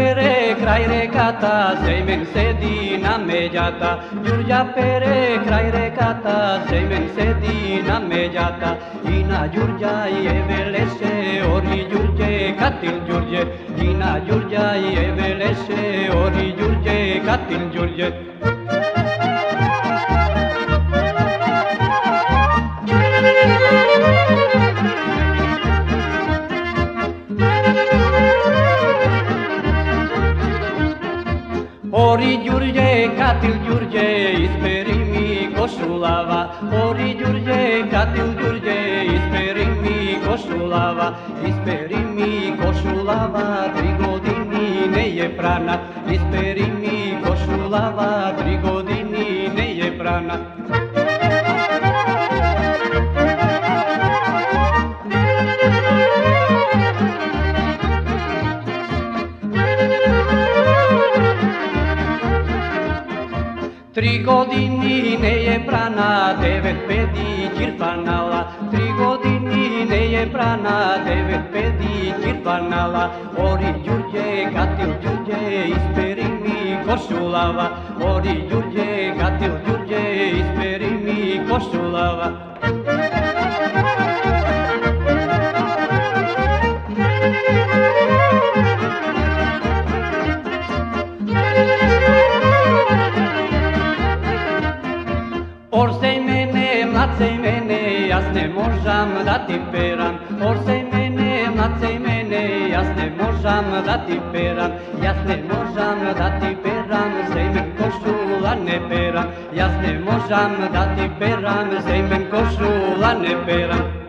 pere kraj rekata, Sejmen sedi na međata. Đurđa pere kraj rekata, Sejmen sedi na međata. Ina Đurđa je veleše, ori Đurđe, katil Đurđe. Ina Đurđa je veleše, ori Đurđe, katil Đurđe. Ori Đurđe, katil Đurđe, isperi mi košulava. Ori Đurđe, katil Đurđe, isperi mi košulava. Isperi mi košulava, 3 godini ne je prana. Isperi mi košulava, 3 godini ne je prana. Tri godini ne je prana, 9 pedi ćirpanala. 3 godini ne je prana, 9 pedi ćirpanala. Ori Đurđe, katil Đurđe, isperi mi košulava. Ori Đurđe, katil Đurđe, isperi mi košulava. Orsej mene, mlacej mene, jas ne možam da ti peram. Orsej mene, mlacej mene, jas ne možam da ti peram. Jas ne možam da ti peram, Sejmen košula ne peram. Jas ne možam da ti peram, Sejmen košula ne peram.